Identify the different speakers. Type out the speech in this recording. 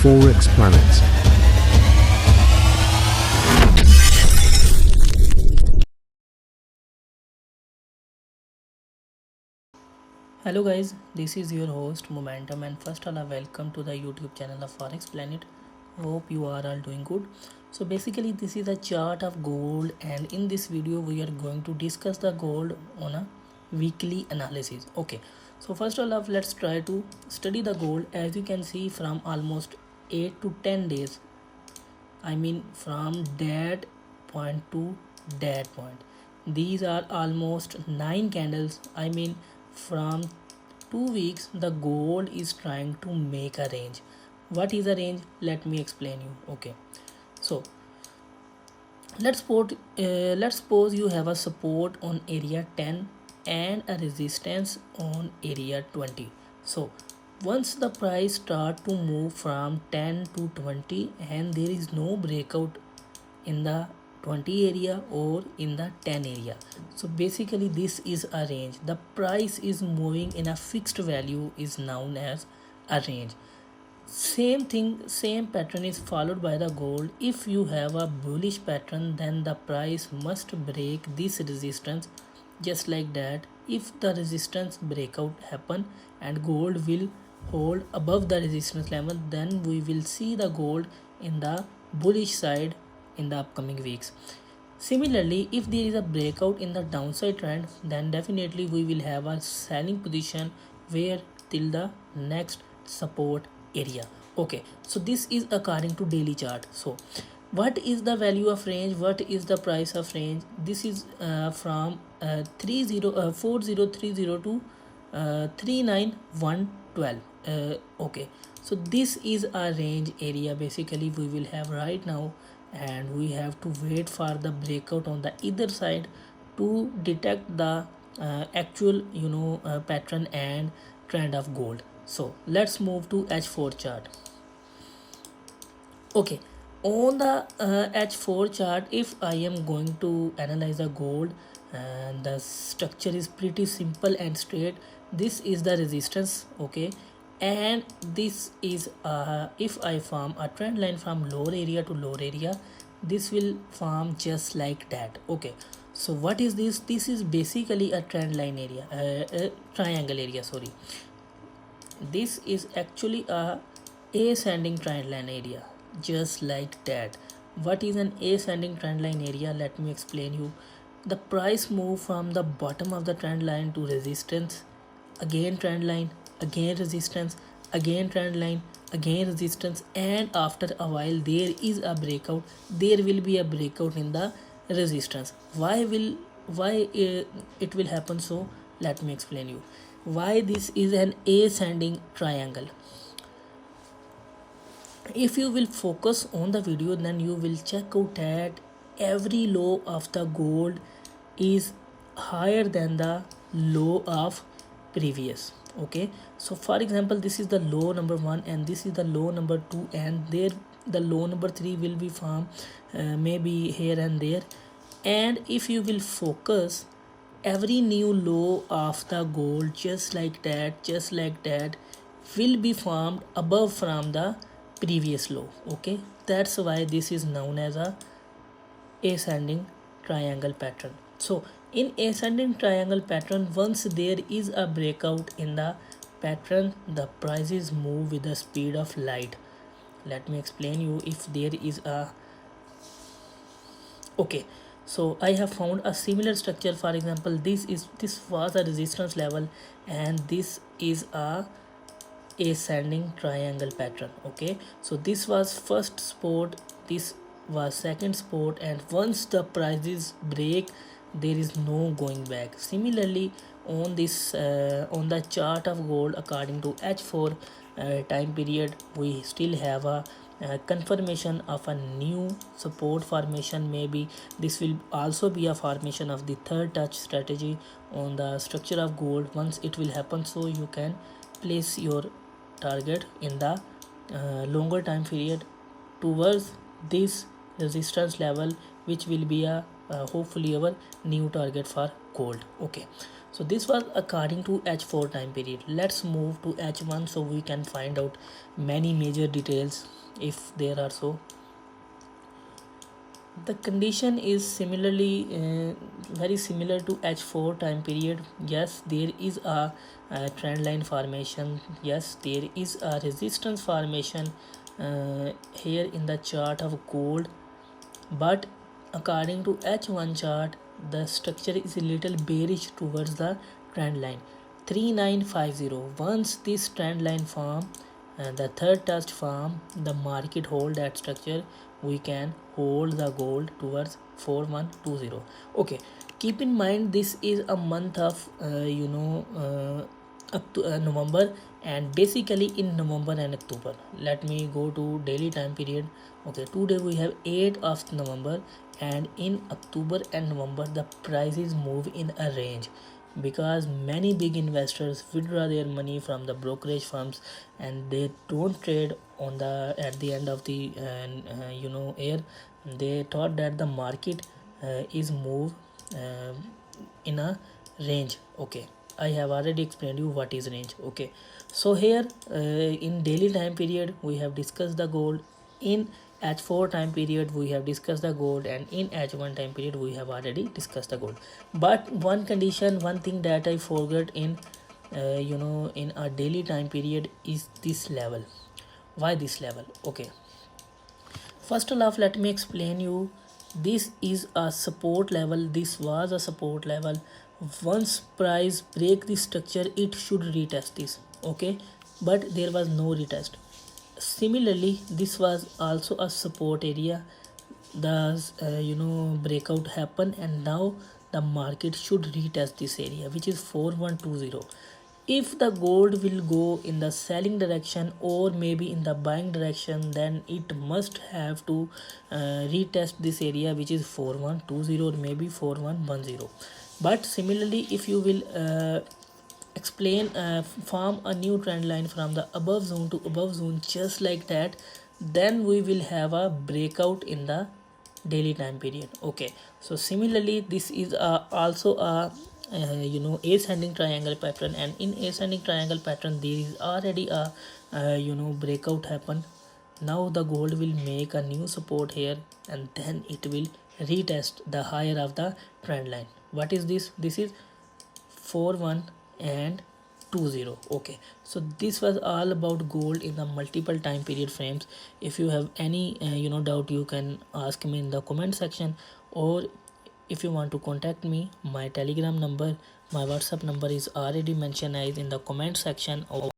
Speaker 1: Forex Planet.
Speaker 2: Hello guys, this is your host Momentum, and first of all welcome to the YouTube channel of Forex Planet. Hope you are all doing good. So basically this is a chart of gold, and in this video we are going to discuss the gold on a weekly analysis. Okay, so first of all let's try to study the gold. As you can see, from almost 8 to 10 days, I mean from that point to that point, these are almost 9 candles. I mean from 2 weeks the gold is trying to make a range. What is a range? Let me explain you. Okay, so let's suppose you have a support on area 10 and a resistance on area 20. So once the price start to move from 10 to 20 and there is no breakout in the 20 area or in the 10 area, so basically this is a range. The price is moving in a fixed value is known as a range. Same thing, same pattern is followed by the gold. If you have a bullish pattern, then the price must break this resistance, just like that. If the resistance breakout happen and gold will hold above the resistance level, then we will see the gold in the bullish side in the upcoming weeks. Similarly, if there is a breakout in the downside trend, then definitely we will have a selling position where till the next support area. Okay, so this is according to daily chart. So what is the value of range? What is the price of range? This is from 40302 to 39112. Okay, so this is a range area basically we will have right now, and we have to wait for the breakout on the either side to detect the actual pattern and trend of gold. So let's move to H4 chart. Okay, on the H4 chart, if I am going to analyze the gold, and the structure is pretty simple and straight. This is the resistance. Okay, and this is if I form a trend line from lower area to lower area, this will form just like that. Okay, so what is this? This is basically a trend line area, triangle area, sorry. This is actually a ascending trend line area, just like that. What is an ascending trend line area? Let me explain you. The price move from the bottom of the trend line to resistance, again trend line, again resistance, again trend line, again resistance, and after a while there is a breakout. There will be a breakout in the resistance. Why it will happen? So let me explain you why this is an ascending triangle. If you will focus on the video, then you will check out that every low of the gold is higher than the low of previous. Okay, so for example, this is the low number 1 and this is the low number 2, and there the low number 3 will be found maybe here and there. And if you will focus, every new low of the gold, just like that will be formed above from the previous low. Okay, that's why this is known as a ascending triangle pattern. So in ascending triangle pattern, once there is a breakout in the pattern, the prices move with the speed of light. Let me explain you. If there is a okay, so I have found a similar structure. For example, this was a resistance level, and this is a ascending triangle pattern. Okay, so this was first support, this was second support, and once the prices break, there is no going back. Similarly, on this on the chart of gold, according to H4 time period, we still have a confirmation of a new support formation. Maybe this will also be a formation of the third touch strategy on the structure of gold. Once it will happen, so you can place your target in the longer time period towards this resistance level, which will be a hopefully our new target for gold. gold. Okay, so this was according to H4 time period. Let's move to H1 so we can find out many major details if there are. So the condition is similarly very similar to H4 time period. Yes, there is a trend line formation. Yes, there is a resistance formation here in the chart of gold, but according to H1 chart the structure is a little bearish towards the trend line 3950. Once this trend line form and the third touch form, the market hold that structure, we can hold the gold towards 4120. Okay, keep in mind this is a month of up to November, and basically in November and October. Let me go to daily time period. Okay, today we have 8th of November, and in October and November the prices move in a range because many big investors withdraw their money from the brokerage firms and they don't trade on the at the end of the year. They thought that the market is move uh, in a range. Okay, I have already explained you what is range. Okay, so here in daily time period we have discussed the gold. In H4 time period we have discussed the gold, and in H1 time period we have already discussed the gold. But one condition, one thing that I forgot in in our daily time period is this level. Why this level? Okay, first off let me explain you, this is a support level, this was a support level. Once price break this structure it should retest this. Okay, but there was no retest. Similarly this was also a support area. The breakout happened, and now the market should retest this area which is 4120. If the gold will go in the selling direction or maybe in the buying direction, then it must have to retest this area which is 4120 or maybe 4110. But similarly if you will explain form a new trend line from the above zone to above zone just like that, then we will have a breakout in the daily time period. Okay, so similarly this is also a ascending triangle pattern, and in ascending triangle pattern there is already a breakout happen. Now the gold will make a new support here, and then it will retest the higher of the trend line. What is this? This is 41 and 20. Okay, so this was all about gold in the multiple time period frames. If you have any doubt, you can ask me in the comment section, or if you want to contact me, my telegram number, my WhatsApp number is already mentioned as in the comment section. Or